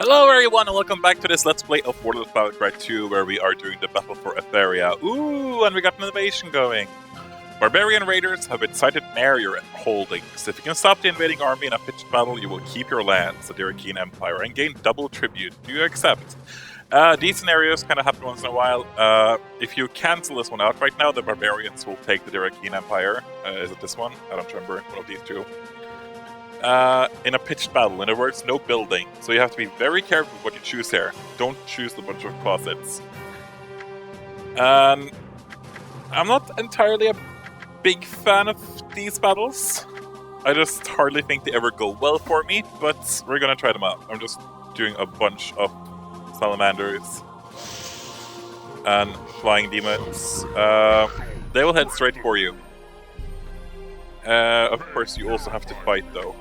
Hello everyone and welcome back to this Let's Play of Warlord Battlecry 2 where we are doing the battle for Etheria. Ooh, and we got an invasion going! Barbarian raiders have been sighted near your holdings. If you can stop the invading army in a pitched battle, you will keep your lands, the Diricine Empire, and gain double tribute. Do you accept? These scenarios kind of happen once in a while. If you cancel this one out right now, the Barbarians will take the Diricine Empire. Is it this one? I don't remember. One of these two. In a pitched battle. In other words, no building. So you have to be very careful with what you choose here. Don't choose a bunch of closets. I'm not entirely a big fan of these battles. I just hardly think they ever go well for me, but we're gonna try them out. I'm just doing a bunch of salamanders and flying demons. They will head straight for you. Of course, you also have to fight, though.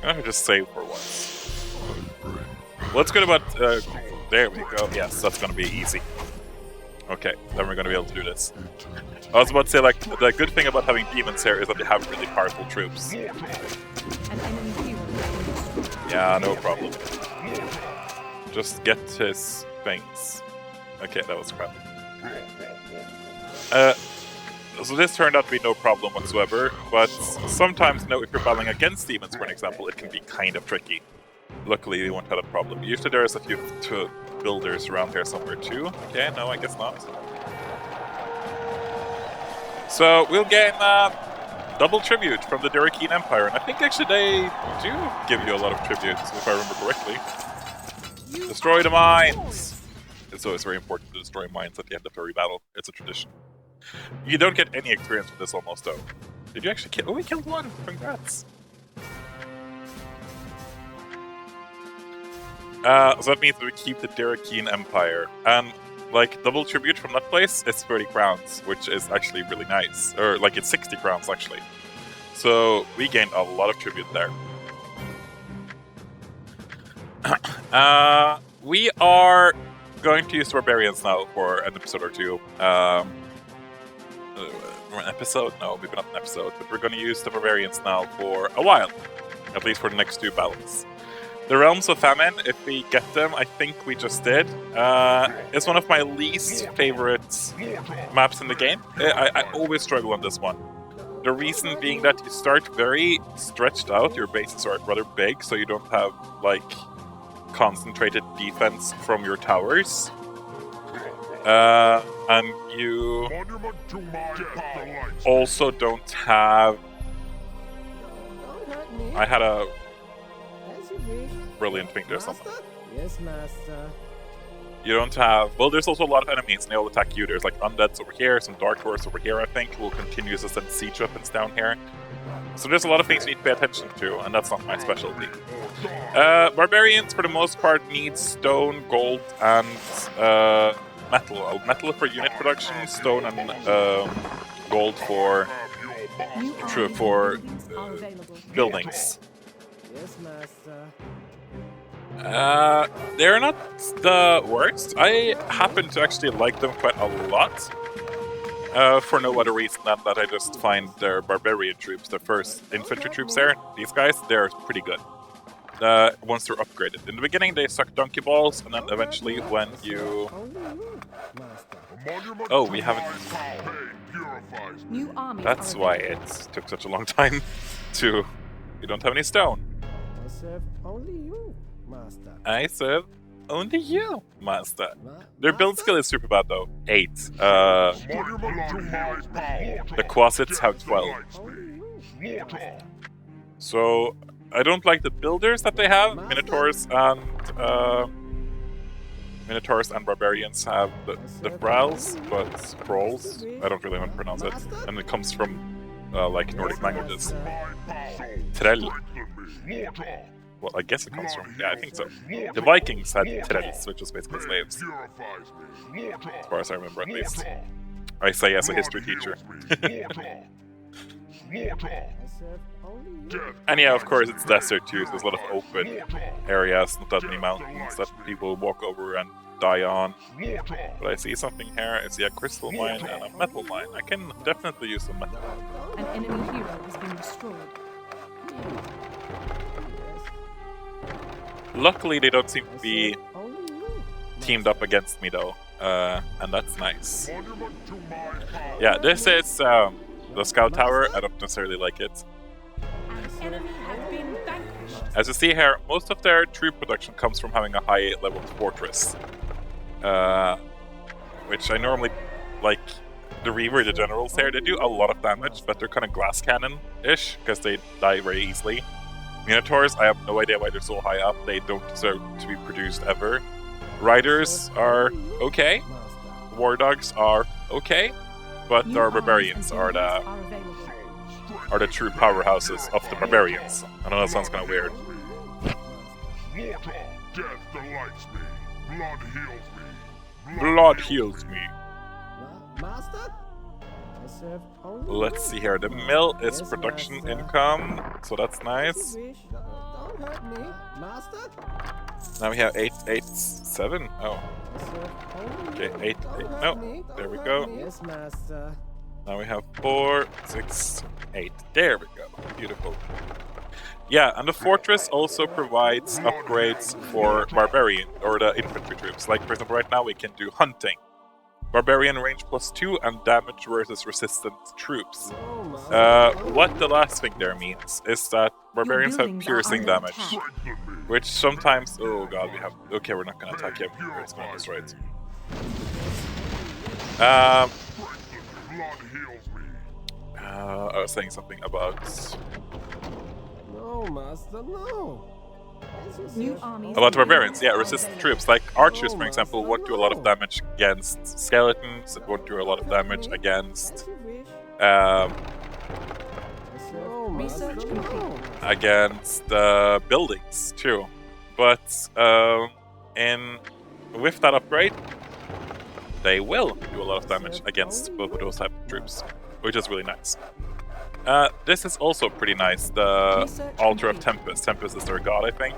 I'm gonna just save for once. Let's go about. There we go. Yes, that's gonna be easy. Okay, then we're gonna be able to do this. I was about to say, like, the good thing about having demons here is that they have really powerful troops. Yeah, no problem. Just get his things. Okay, that was crap. So this turned out to be no problem whatsoever, but sometimes, if you're battling against demons, for an example, it can be kind of tricky. Luckily, we won't have a problem. Usually there's a few builders around here somewhere too. Okay, no, I guess not. So we'll gain double tribute from the Diricine Empire, and I think actually they do give you a lot of tribute, if I remember correctly. Destroy the mines! It's always very important to destroy mines at the end of every battle. It's a tradition. You don't get any experience with this almost, though. Did you actually kill? Oh, we killed one! Congrats! So that means that we keep the Diricine Empire. And, like, double tribute from that place is 30 crowns, which is actually really nice. Or, like, it's 60 crowns, actually. So, we gained a lot of tribute there. We are going to use Barbarians now for an episode or two. An episode? No, maybe not an episode, but we're going to use the Barbarians now for a while. At least for the next two battles. The Realms of Famine, if we get them, I think we just did. It's one of my least favorite maps in the game. I always struggle on this one. The reason being that you start very stretched out, your bases are rather big, so you don't have, like, concentrated defense from your towers. And you also don't have... I had a brilliant thing there something. Yes, master. You don't have... Well, there's also a lot of enemies, and they all attack you. There's like undeads over here, some dark dwarves over here, I think, who will continue to send siege weapons down here. So there's a lot of things you need to pay attention to, and that's not my specialty. Barbarians, for the most part, need stone, gold, and metal. Metal for unit production, stone and gold for buildings. Yes, master. They're not the worst. I happen to actually like them quite a lot. For no other reason than that I just find their barbarian troops, their first infantry troops there, these guys, they're pretty good. Once they're upgraded. In the beginning they suck donkey balls, and then eventually when you... Oh, we haven't... That's why it took such a long time to... You don't have any stone. I serve only you, master. I serve only you, master. Their build skill is super bad though. 8. The Quasits have 12. So I don't like the builders that they have. Minotaurs and Barbarians have the Thralls, but Thralls, I don't really want to pronounce it. And it comes from like Nordic languages. Trell. Well, I guess it comes from... Yeah, I think so. The Vikings had Trells, which was basically slaves. As far as I remember, at least. I say as a history teacher. And yeah, of course, it's desert too, so there's a lot of open areas, not that many mountains that people walk over and die on. But I see something here. I see a crystal mine and a metal mine. I can definitely use some metal. An enemy hero has been destroyed. Luckily, they don't seem to I be serve only you, teamed up against me though, and that's nice. Monument to my power. Yeah, this is the scout tower. I don't necessarily like it. An enemy has been vanquished. As you see here, most of their troop production comes from having a high level fortress, which I normally like. The Reaver, the generals here, they do a lot of damage, but they're kind of glass cannon-ish because they die very easily. Minotaurs, I have no idea why they're so high up. They don't deserve to be produced ever. Riders are okay. Master. War dogs are okay, but New our armies barbarians and are buildings the are available. are the true powerhouses of the barbarians. I know that sounds kind of weird. Slaughter, death delights me. Blood heals me. Blood heals me. Master? I serve only Let's you. see here. The mill is Yes, production master. income, so that's As nice. you wish. Don't hurt me, Master. Now we have 887. Oh, I serve only okay, you. 8. Don't hurt No, me. there we Don't go. hurt me. Yes, Master. Now we have 4, 6, 8. There we go. Beautiful. Yeah, and the fortress also provides upgrades for barbarian or the infantry troops. Like, for example, right now we can do hunting. Barbarian range +2 and damage versus resistant troops. No, Master. What the last thing there means is that barbarians have buildings are piercing under damage, attack. Strengthen me. which sometimes. Oh god, we have. Okay, we're not gonna attack him. It's gonna destroy it. Strengthen me. Blood heals me. I was saying something about. No, Master, no. As you New serve armies About and barbarians, buildings yeah, are resistant available. troops. Like archers, for example, won't do a lot of damage against skeletons, it won't do a lot of damage against As you wish. um, I serve no, Research Master, complete. no. against buildings too. But with that upgrade, they will do a lot of damage against both of those type of troops, which is really nice. This is also pretty nice. The Research Altar of complete. Tempest. Tempest is their god, I think.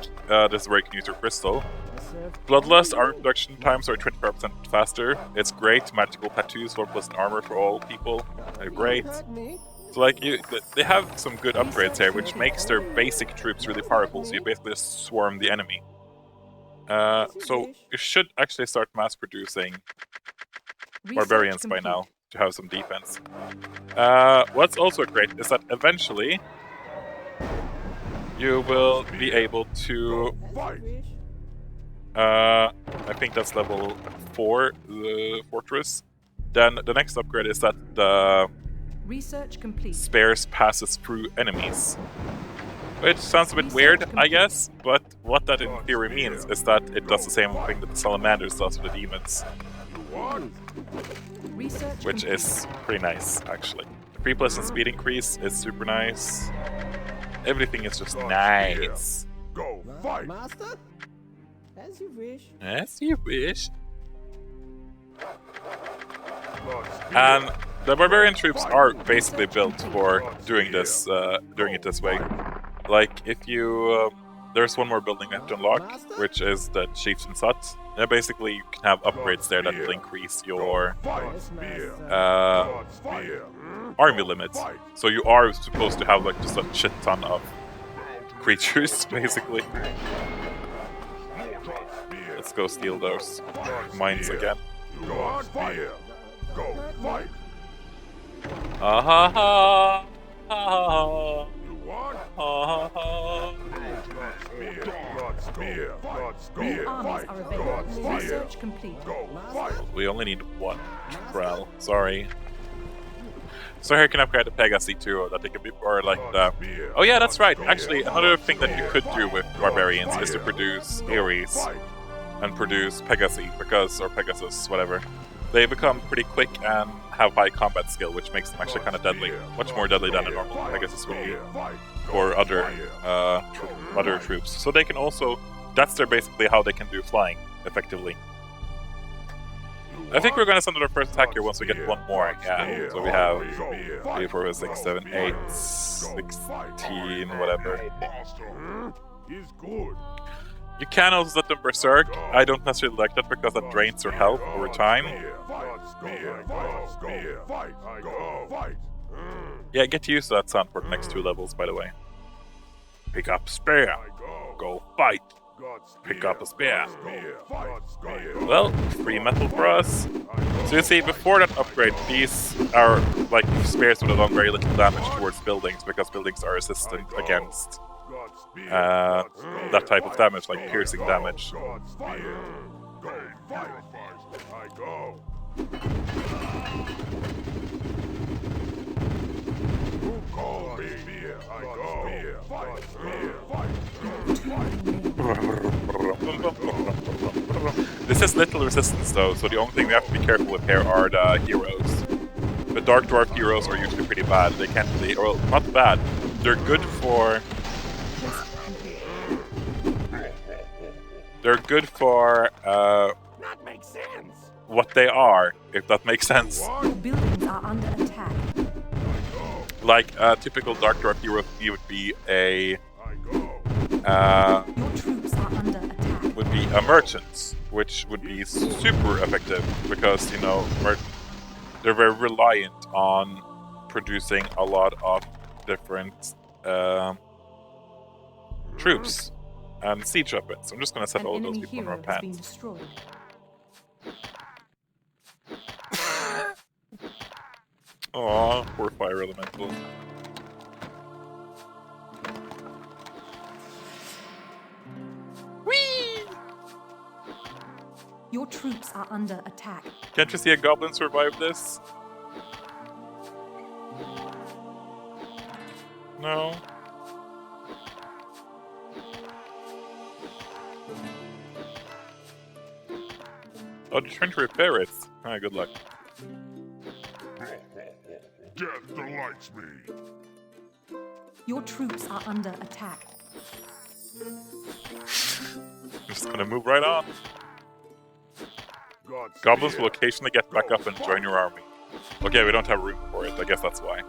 This is where you can use your crystal. I serve Bloodlust, only armor you. production times are 25% faster. It's great. Magical tattoos, 4+ in armor for all people. They're great. Don't hurt me. So like, they have some good upgrades here, which makes their basic troops really powerful. So you basically just swarm the enemy. So you should actually start mass producing barbarians Research by complete. now to have some defense. What's also great is that eventually you will be able to. As you wish. I think that's level 4, the fortress. Then the next upgrade is that the Research complete. spares passes through enemies. Which sounds a bit weird, I guess, but what that in theory means is that it does the same thing that the salamanders does with the demons, Research which complete. is pretty nice, actually. The 3+ and speed increase is super nice. Everything is just nice. Go fight. Master? As you wish. As you wish. Blood spear. And the barbarian troops are basically built for doing this, doing it this way. Like, if you, there's one more building you have to unlock, which is the Chieftain's Hut. And basically, you can have upgrades there that will increase your Fight. Yes, Spear. Master. Blood spear. army limit. So you are supposed to have like just a shit ton of creatures, basically. Let's go steal those mines again. Blood spear. Go fight. Ah ha ha! Ah You want? ha ha! Blood spear. Blood spear. Blood New spear. armies Fight. are Blood available. spear. Research complete. Go fight. We only need one Trell. Sorry. So here you can upgrade the Pegasi too, that they can be or like the. Oh yeah, that's right. Actually, another thing that you could do with barbarians is to produce Ares and produce Pegasi, because or Pegasus, whatever. They become pretty quick and have high combat skill, which makes them actually kind of deadly, much more deadly than a normal Pegasus would be, or other other troops. So they can also. That's their basically how they can do flying effectively. I think we're gonna send our first attack here once we get one more. Yeah. So we have 3, 4, 5, 6, 7, 8, 16, whatever. He's good. You can also let them berserk. I don't necessarily like that because that drains their health over time. Yeah, get used to that sound for the next 2 levels, by the way. Pick up spear. Go fight. pick up a spear. God spear. Well, free metal for us. So you see, before that upgrade, these are like spears would have done very little damage towards buildings because buildings are resistant against God spear. that type of damage, like piercing damage. God spear. Go fight. I go. Who called me? Spear. I go. Spear. Fight. Spear. Fight. This is little resistance though, so the only thing we have to be careful with here are the heroes. The Dark Dwarf heroes are usually pretty bad. They can't really, well, not bad. They're good for... They're good for, That makes sense. what they are, if that makes sense. Your buildings are under attack. Like a typical Dark Dwarf hero would be a... I go. Your troops are under attack. would be a merchant, which would be super effective because, you know, they're very reliant on producing a lot of different troops and siege weapons. I'm just going to set An all of those enemy people in our hero has been pants. destroyed. Aw, poor fire elemental. Your troops are under attack. Can't you see a goblin survive this? No. Oh, they're trying to repair it. Ah, good luck. Death delights me. Your troops are under attack. I'm just gonna move right on. God Goblins spear. will occasionally get back up and join your army. Okay, we don't have room for it. I guess that's why.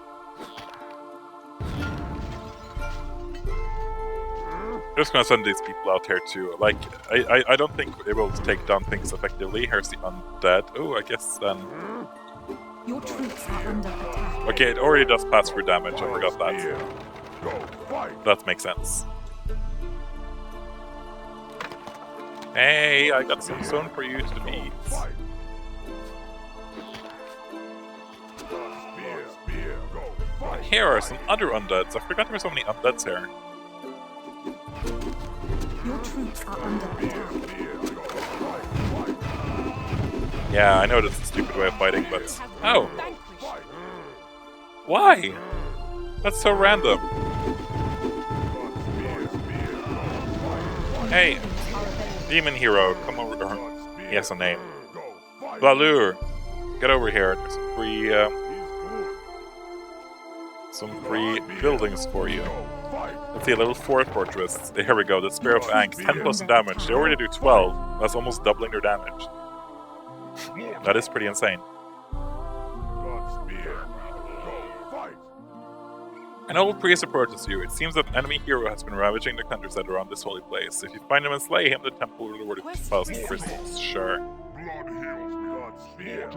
I'm just gonna send these people out here too. Like, I don't think it will take down things effectively. Here's the undead. Oh, I guess then... Your troops are under attack. Okay, it already does pass through damage. I forgot Spear. that. Go fight. That makes sense. Hey, I got some stone for you to defeat. Fight. God spear. Spear. Go fight. Here are some other undeads. I forgot there were so many undeads here. Your troops are under attack. Spear. Go fight. Fight. Yeah, I know that's a stupid way of fighting, but... Oh! Vanquished. Fight. Why? That's so random. God spear. Spear. Go fight. Hey, Buildings are available. demon hero, come over. God spear. He has a name. Go fight. Balur, get over here. There's some He's good. some free buildings for you. Go fight. Let's see, a level 4 fortress. Here we go, the Spear of Angst. 10 plus in damage. They already do 12. That's almost doubling their damage. That is pretty insane. God spear. Go fight. An old priest approaches you. It seems that an enemy hero has been ravaging the countryside around this holy place. If you find him and slay him, the temple will reward you 2,000 crystals. Sure. Blood heals me. God spear.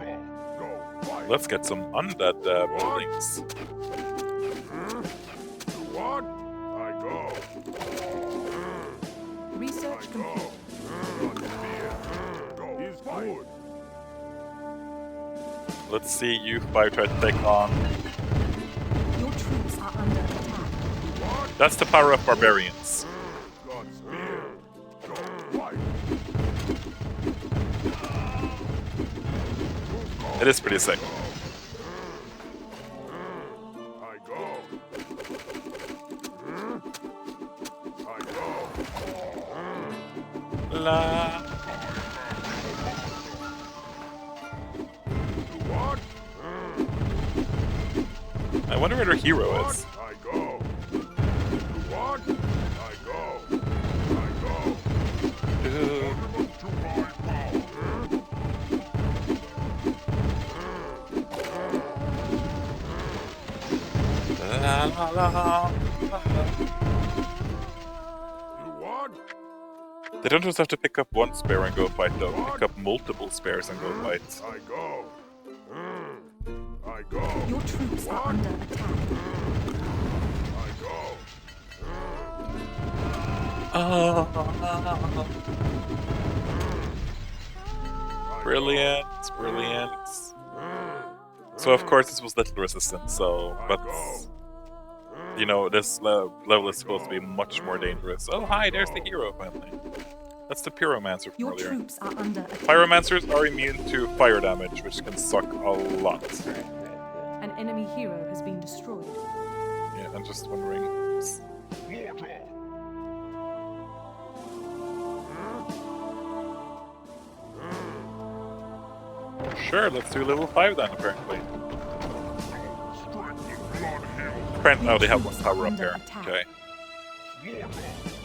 Go fight. Let's get some undead buildings. You want? I go. Research I go. complete. God spear. Go. He's good. Let's see you 5 try to take on. Your troops are under attack. That's the power of barbarians. God spear. Go fight. It is pretty sick. I go. I go. La. You want? I wonder where their hero is. I go. You want? I go. I go. To my power. La, la, la, la. You want? They don't just have to pick up one spear and go fight though. Pick up multiple spears and go fight. I go. I go. Your troops are under attack. I go. Oh, brilliant, brilliant. So of course this was little resistance, so, but, you know, this level is supposed to be much more dangerous. Oh hi, there's the hero finally. That's the Pyromancer from Your earlier. troops are under attack. Pyromancers are immune to fire damage, which can suck a lot. An enemy hero has been destroyed. Yeah, I'm just wondering. Sure, let's do level 5 then, apparently. Oh, they have one power up there. Okay.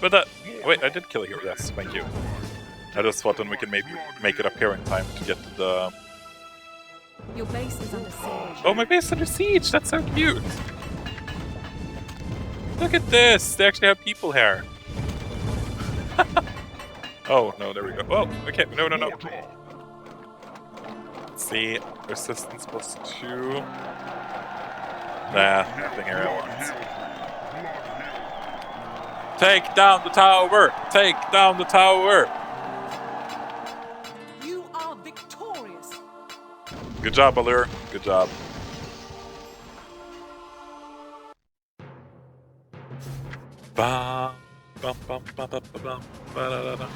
But that... Wait, I did kill a hero, yes, thank you. I just thought then we can maybe make it up here in time to get to the... Your base is under siege. Oh, my base is under siege! That's so cute! Look at this! They actually have people here. Oh, no, there we go. Oh, okay, no. Let's see, resistance +2. Nah, nothing here I want. Take down the tower! Take down the tower! You are victorious. Good job, Allure. Good job. Bum, bum, bum, bum, bum, bum, ba-da-da-da.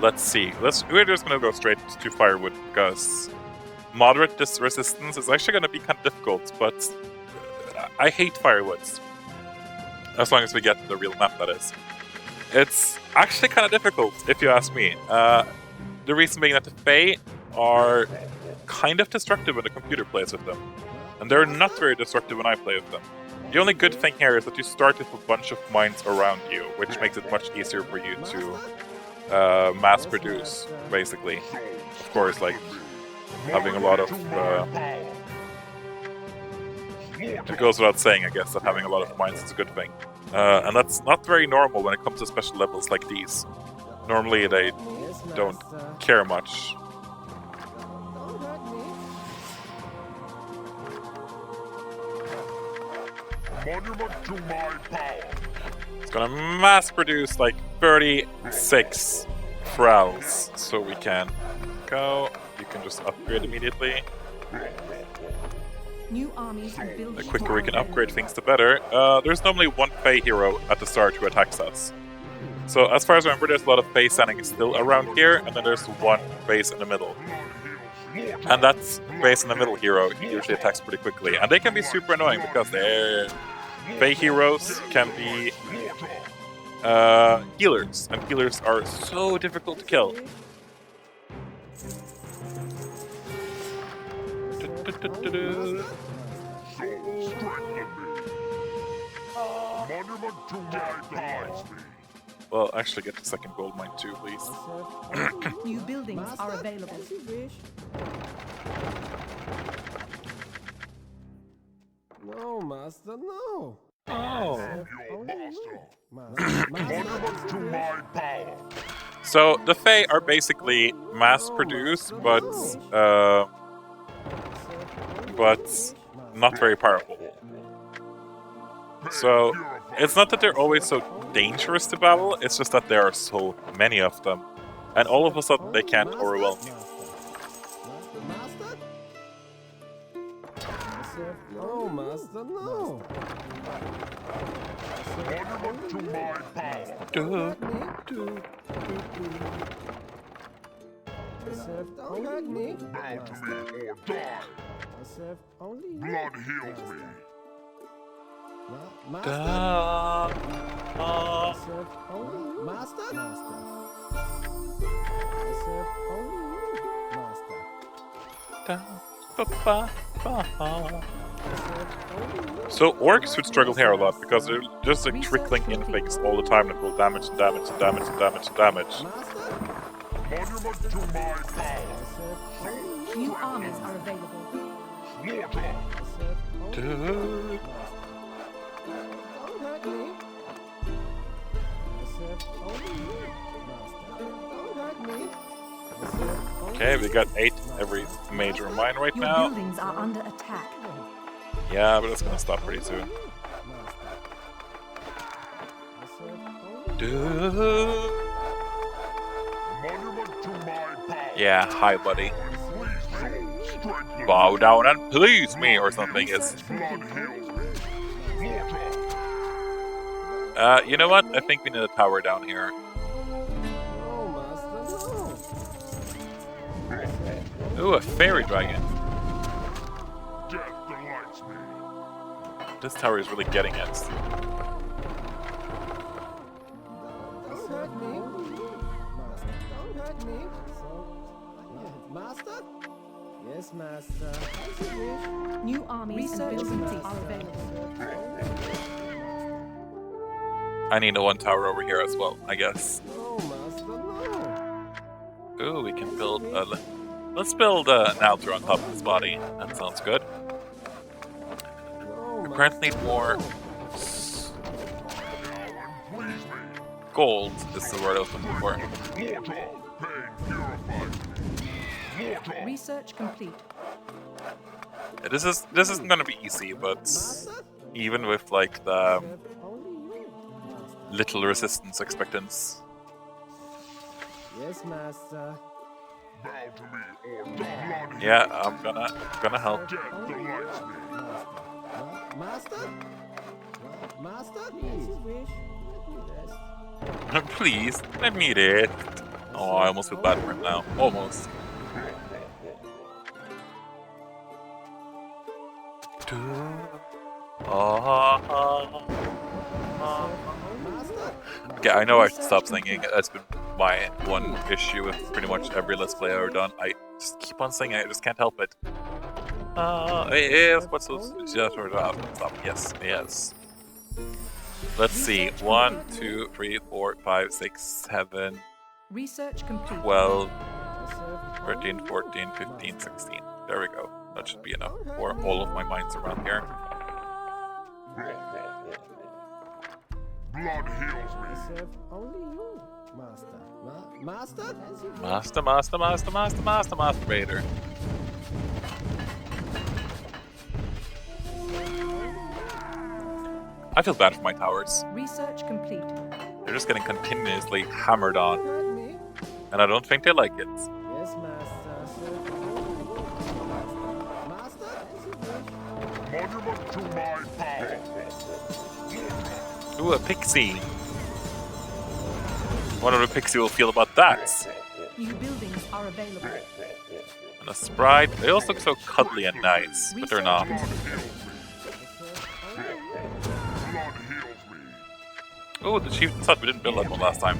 Let's see. We're just gonna go straight to firewood because moderate resistance is actually gonna be kind of difficult, but I hate firewoods. As long as we get the real map, that is. It's actually kind of difficult, if you ask me. The reason being that the Fae are kind of destructive when the computer plays with them. And they're not very destructive when I play with them. The only good thing here is that you start with a bunch of mines around you, which makes it much easier for you to mass produce, basically. Of course, like, having a lot of... it goes without saying, I guess, that having a lot of mines is a good thing. And that's not very normal when it comes to special levels like these. Normally they don't care much. Monument to my power. It's gonna mass produce like 36 Frowls, so we can go. You can just upgrade immediately. New armies and buildings. The quicker we can upgrade things, the better. There's normally one Fae hero at the start who attacks us. So as far as I remember, there's a lot of Fae standing still around here, and then there's one base in the middle. And that base in the middle hero usually attacks pretty quickly. And they can be super annoying because their Fae heroes can be healers. And healers are so difficult to kill. Well, actually get the second gold mine too, please. New buildings are available. As you wish. No, master, no. Oh. Monument to my power. So the Fae are basically mass-produced, but not very powerful. So it's not that they're always so dangerous to battle, it's just that there are so many of them. And all of a sudden they can't overwhelm you. No, master, no. Monument to my power. Don't hurt me. Bow to me or die. I serve only you. Blood heals me. Master. I serve only you. Master. I serve only you. So orcs would struggle here a lot because they're just like trickling in things all the time that will damage and damage and damage and damage and damage. Monument to my power. New armies are available. Dude. Okay, we got 8 every major mine right Your now. buildings are under attack. Yeah, but it's gonna stop pretty soon. Monument to my power. Yeah, hi, buddy. Please show strength. Bow down and please me, or something is. Blood heals me. You know what? I think we need a tower down here. No, Master, no. Ooh, a fairy dragon. Death delights me. This tower is really getting it. Don't hurt me. Master, don't hurt me. So, Master? Yes, Master. As you wish. New armies and buildings are available. I need a one tower over here as well, I guess. No, Master, no. Ooh, we can build a... Let's build an altar on top of this body. That sounds good. No, We currently need more gold, is the word I was looking for. Research complete. Yeah, this isn't gonna be easy, but even with like the Serve only you, Master. little resistance expectance. Yes, Master. Bow to me or blood Yeah, I'm gonna help. death delights me. Master? Master? As you wish. Let me rest. Please, let me read. Oh, I almost feel bad for him now. Almost. Master? Okay, I know I should stop singing. That's been my one issue with pretty much every Let's Play I've ever done. I just keep on singing, I just can't help it. Yes, what's those? Yeah, stop. Yes, yes. Let's see. 1, 2, 3, 4, 5, 6, 7, Research complete. 12, Serve 13, 14, 15, 16. There we go. That should be enough for all of my mines around here. Blood heals me. serve only you, Master. Master? As you wish. Master Raider. I feel bad for my towers. Research complete. They're just getting continuously hammered on, Hurt me? and I don't think they like it. Yes, Master. Serve only you, Master. Master, as you wish. Monument to my power. Ooh, a pixie. Wonder what a pixie will feel about that. New buildings are available. And a sprite. They also look so cuddly and nice, but they're not. Blood heals me. Ooh, the chieftain's hut. We didn't build that one last time.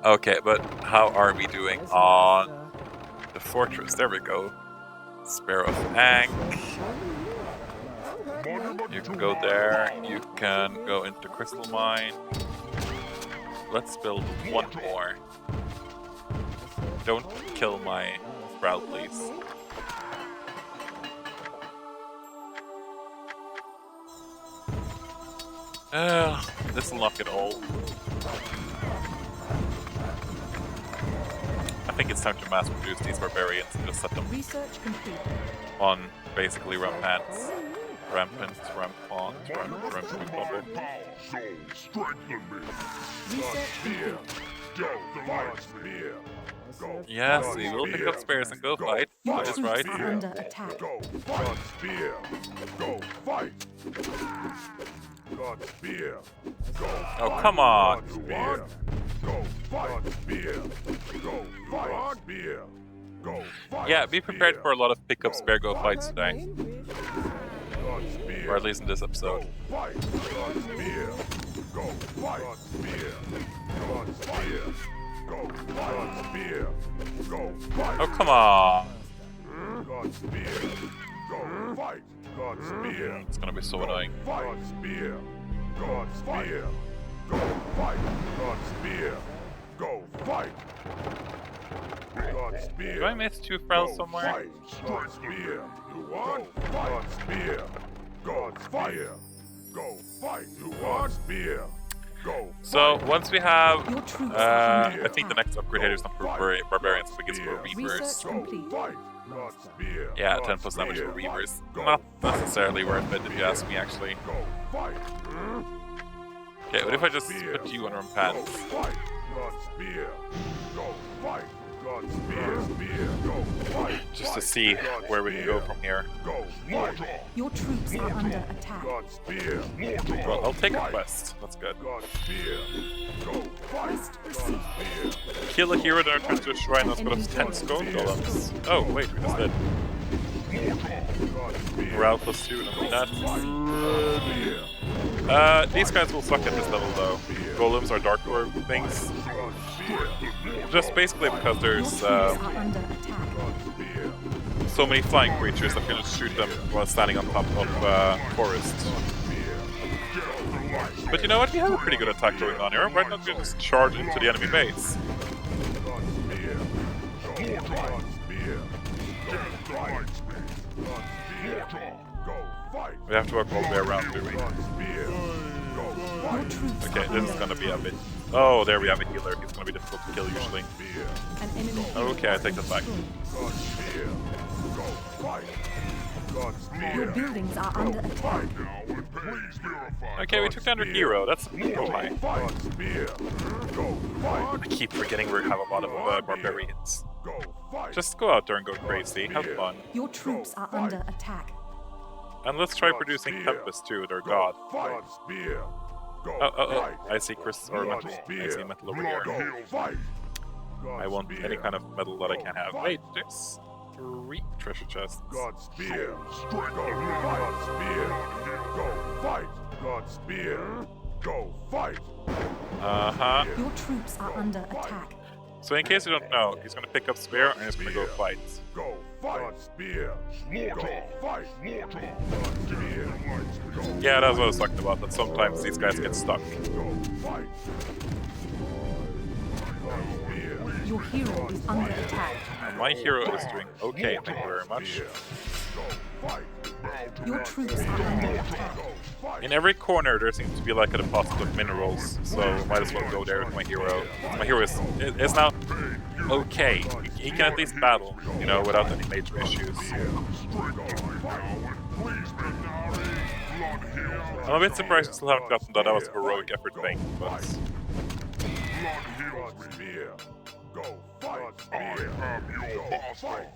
Okay, but how are we doing Yes, on Master. the fortress? There we go. Spare of Ankh. You can go there. You can go into Crystal Mine. Let's build one more. Don't kill my sprout, please. This will knock it all. I think it's time to mass produce these barbarians and just set them Research complete. on basically rampants. Rampant, rampant, rampant bubble. Soul, strengthen me. Research Fear. complete. Death delights me. Go. Yes, we will pick up spares and go fight. Your That is troops right. are under attack. Go. God spear. Go fight. God spear. Go. Oh, come on. God spear. Go fight. God spear. Go fight. God spear. Go fight. Yeah, be prepared for a lot of pick up spare go fights today. God spear. Or at least in this episode. Go fight. God spear. Go fight. God spear. God spear. Go fight. God spear. Go fight. Oh, come on. God spear. Go fight. God spear. It's gonna be so annoying. Fight. God spear. God spear. Go fight. God spear. Go fight. God spear. Do I miss two Frels somewhere? Fight. God spear. You want? God spear. God spear. Go fight. You want? Spear. Go. So, once we have... Your troops are under I think the attack. next upgrade here is not for barbarians, I think it's for reavers. Research complete. Fight. God spear. Yeah, God 10 plus damage spear. for Reavers. Go Not fight. necessarily worth it if you ask me, actually. Go fight. Okay, what if I just Spear. put you on Go pants? fight. God spear. Go fight. God spear. Spear. Go fight. Just to Fight. see God where we can go spear. from here. Go fight. Your troops are under attack. God spear. Well, I'll take a Fight. quest. That's good. God spear. Go fight. Quest God received. spear. Kill a hero that returns to a shrine that's got Enemy 10 skull golems. Oh, wait, we just did. God spear. Morale plus 2, don't do that. Spear. These guys will suck at this level though. Golems are dark orb things. God spear. Just basically because Your there's troops are under attack. God spear. so many flying creatures that can just shoot them while standing on top of forest. But you know what? We have a pretty good attack going on here. Why not just charge into the enemy base? God spear. God spear. God spear. Go fight. We have to work all the way around, do we? God spear. Go Your fight. troops Okay, are this is under gonna be a bit... Oh, there we have a healer. He's gonna be difficult to kill usually. Spear. an enemy hero Okay, I has take been that back. destroyed. God spear. Go fight. God spear. Your buildings are under attack. Okay, we took down our hero. That's high. God spear. Go I fight. keep forgetting we have a lot of barbarians. Go fight. Just go out there and go crazy. Have fun. Your troops are under attack. And let's try producing Tempest too, their god. God spear. Go Oh, fight. I see Chris or God metal. I spear. see metal over here. Go fight. I want any kind of metal that I can have. Wait, there's 3 treasure chests. God spear. Go fight. God spear. Go fight. God spear. Go fight. Uh-huh. Your troops are under attack. So in case you don't know, he's gonna pick up spear and he's gonna go fight. Go fight. God spear. Go fight. God spear. Go Yeah, that's what I was talking about, that sometimes these guys get stuck. Go fight. God spear. Your hero is under attack. And my hero is doing okay, thank you very much. Go fight. Your troops are under attack. Go fight. In every corner there seems to be like a deposit of minerals, so might as well go there with my hero. My hero is now okay. He can at least battle, you know, without any major issues. I'm a bit surprised I still haven't gotten that was a heroic effort thing, but... God spear. Go fight. Go fight.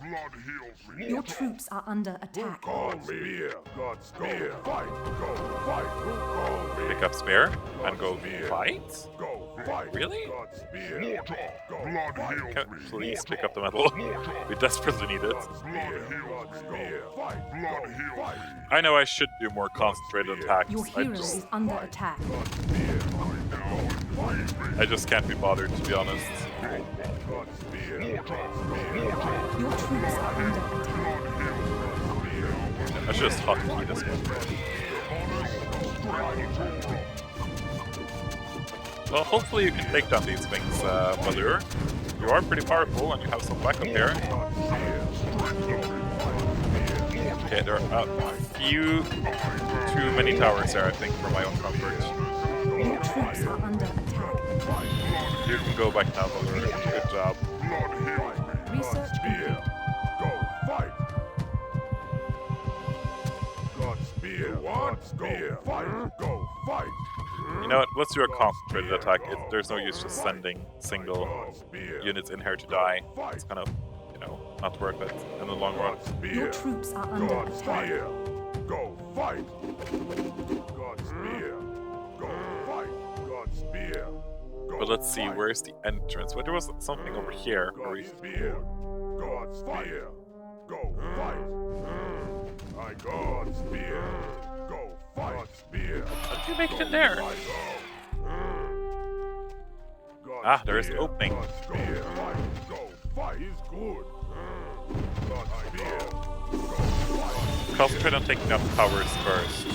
Your troops are under attack. God spear. God spear. Fight. Go fight. Go Pick up spear and go fight? Go fight. Really? God spear. Go fight. Can I please pick up the metal? We desperately need it. Spear. God spear. Fight. Go fight. I know I should do more concentrated attacks. Your hero is under attack. I just can't be bothered, to be honest. God spear. Your troops are under attack. I should just hotkey this one. Well, hopefully you can take down these things, Baldur. You are pretty powerful and you have some backup here. Okay, there are a few too many towers there, I think, for my own comfort. Your troops are under attack. You can go back now, Baldur. Good job. Research complete. Go fight. God spear. God spear. Fight. Go fight. You know what? Let's do a concentrated attack. There's no use just sending single God spear. units in here to die. It's kind of, you know, not worth it in the long run. God spear. Your troops are under God attack. spear. Go fight. God spear. Go fight. God spear. Go But let's see, fight. where's the entrance? Well, there was something over here. Where God we... spear. God spear. Go fight. I God spear. Go fight. God spear. How did you make it in there? I go. God Ah, there is spear. an opening. God spear. Fight. Go fight. He's good. God spear. Go fight. Concentrate on taking out the towers first.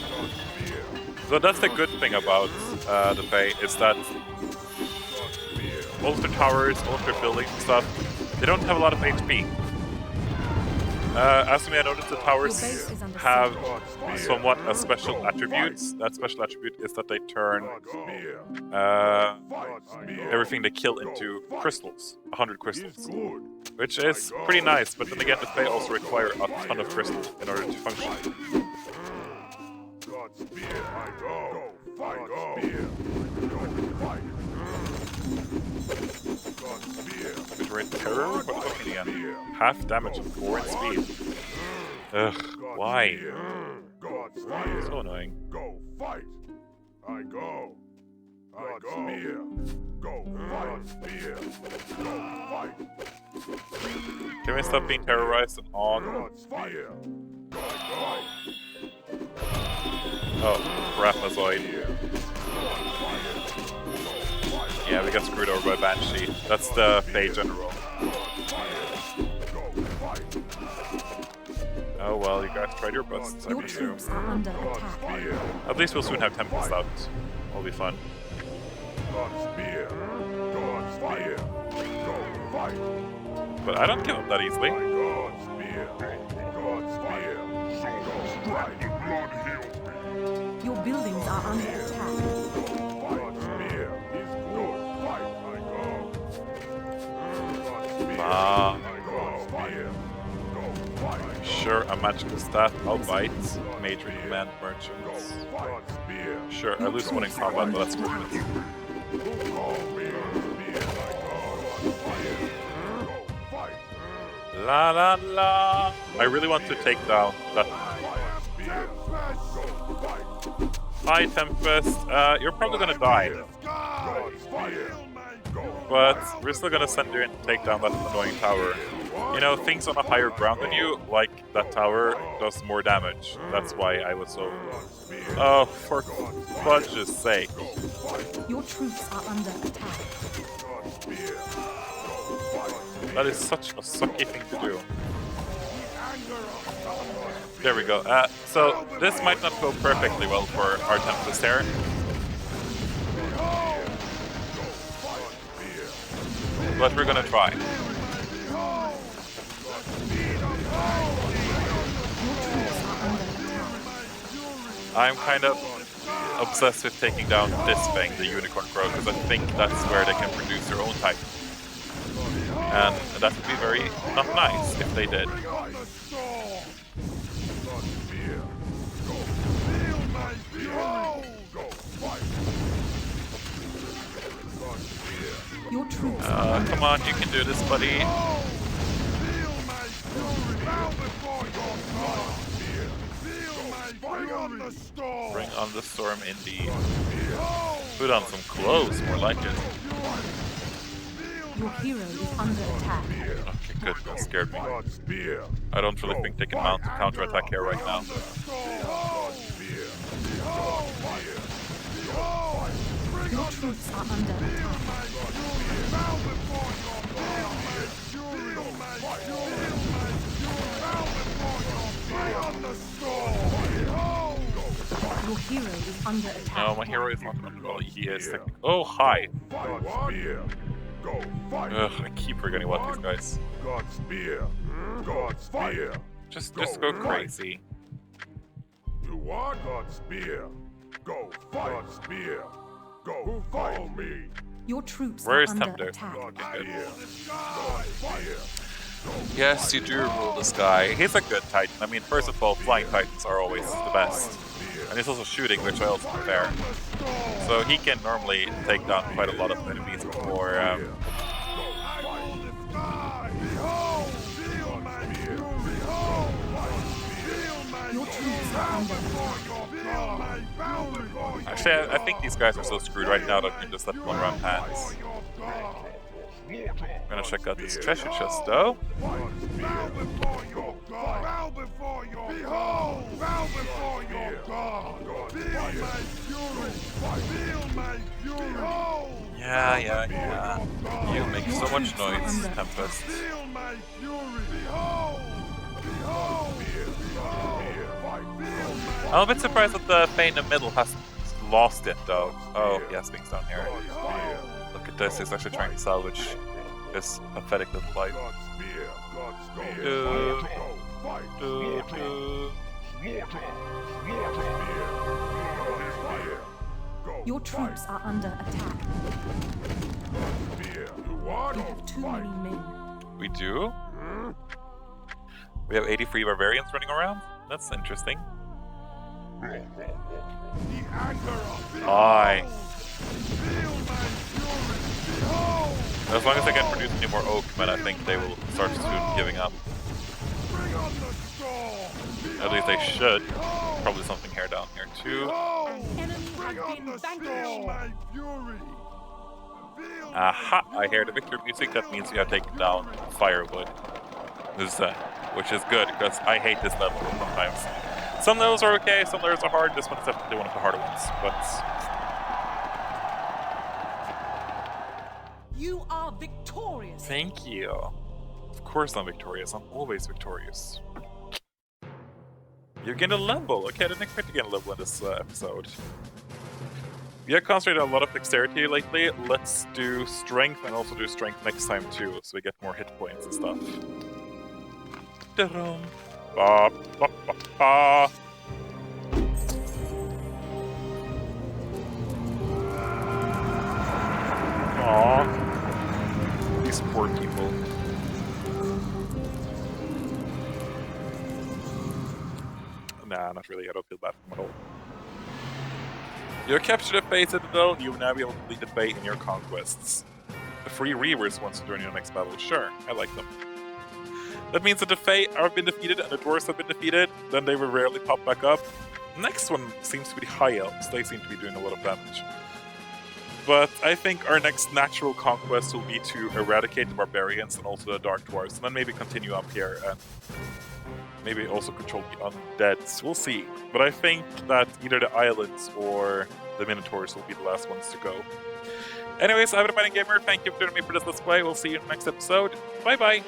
God spear. So that's the good thing about the Fae, is that God spear. most of the towers, most of the buildings and stuff, they don't have a lot of HP. As you may have noticed, the Your towers base is under have siege. somewhat a special attributes. That special attribute is that they turn everything they kill into crystals, 100 crystals, which is pretty nice. But then again, they also require a ton of crystals in order to function. God's spear, I go. Fight, go. Fight. God's spear. Because we're in terror, what's happening again? Half damage and 4 in speed. Ugh, why? God's spear. So annoying. Go fight. I go. God's spear. Go fight. Spear. Go fight. Can we stop being terrorized and on? God's spear. I Oh, Raphazoid. Yeah, we got screwed over by Banshee. That's the Fey General. Oh well, you guys tried your best, I Your presume. troops are under attack. At least we'll soon have Tempest out. It'll be fun. God's spear. God's spear. Go fight. But I don't give up that easily. God's spear. God's spear. Strike the blood heals me. Your buildings are under attack. God's spear is good. Fight. I go. God's spear. Ah, I go. Spear. Go fight. sure, a magical staff, I'll bite. Major command merchants. God's spear. Sure, I lose one in combat, but that's good. Call me. Spear. I go. Fight. Go fight. La la la! I really want to take down that. Spear. Go fight. Hi, Tempest. You're probably gonna die, God's spear. Go but we're still gonna send you in to take down that annoying tower. You know, things on a higher ground than you, like that tower, does more damage. That's why I was so... Oh, for fudge's sake. Your troops are under attack. That is such a sucky thing to do. There we go. So, this might not go perfectly well for our Tempest here. But we're gonna try. I'm kind of obsessed with taking down this thing, the Unicorn Crow, because I think that's where they can produce their own type. And that would be very not nice if they did. Your troops Come on, you can do this, buddy. Bring on the storm, indeed. Put on some clothes, more like it. Your hero is under attack. Okay, good. That scared me. I don't really think they can mount a counter-attack here right now. Your troops are under attack. Your hero is under attack. No, my hero is not under. Well, he is. Oh, hi. Ugh, I keep forgetting about these guys. God's spear. God's spear. Just go crazy. You want God's spear? Go fight. God's spear. Go follow me. Your troops Where are is under Tempter? attack. God's spear. God's spear. Yes, you do rule this guy. He's a good Titan. I mean, first of all, flying Titans are always the best. And he's also shooting, which I also prefer. So he can normally take down quite a lot of enemies before... Your troops are under attack. Actually, I think these guys are so screwed right now that we can just let them run hands. I'm gonna check out this treasure chest, though. Bow before your God. Bow before your Behold! Bow before your God. Feel my fury. Feel my fury. Behold! Yeah. You make so much noise, Tempest. Feel my fury. Behold! Behold! I'm a bit surprised that the Fae in the middle hasn't lost it, though. Oh, yes, things down here. Look at this, he's actually trying to salvage this pathetic little life. Do, do. Your troops are under attack. You have too many men. We do? We have 83 barbarians running around? That's interesting. Aye. As long as I can produce any more oak, but I think they will start soon giving up. At least they should. Probably something here down here too. Enemy has been vanquished. Aha! I hear the victory music. That means we have taken down firewood. Which is good, because I hate this level sometimes. Some levels are okay, some levels are hard. This one is definitely one of the harder ones, but... You are victorious. Thank you. Of course I'm victorious. I'm always victorious. You gained a level. Okay, I didn't expect to gain a level in this episode. We have concentrated a lot of dexterity lately. Let's do strength and also do strength next time too, so we get more hit points and stuff. Da-dum. Ba, ba, ba, ba. Aww. These poor people. Nah, not really. I don't feel bad for them at all. You have captured a Fae Citadel. You will now be able to lead the Fae in your conquests. The Free Reavers wants to join your next battle. Sure, I like them. That means that the Fae have been defeated and the Dwarves have been defeated. Then they will rarely pop back up. Next one seems to be the High Elves. They seem to be doing a lot of damage. But I think our next natural conquest will be to eradicate the Barbarians and also the Dark Dwarves. And then maybe continue up here and maybe also control the Undeads. We'll see. But I think that either the Islands or the Minotaurs will be the last ones to go. Anyways, I've been AbidingGamer. Thank you for joining me for this Let's Play. We'll see you in the next episode. Bye-bye!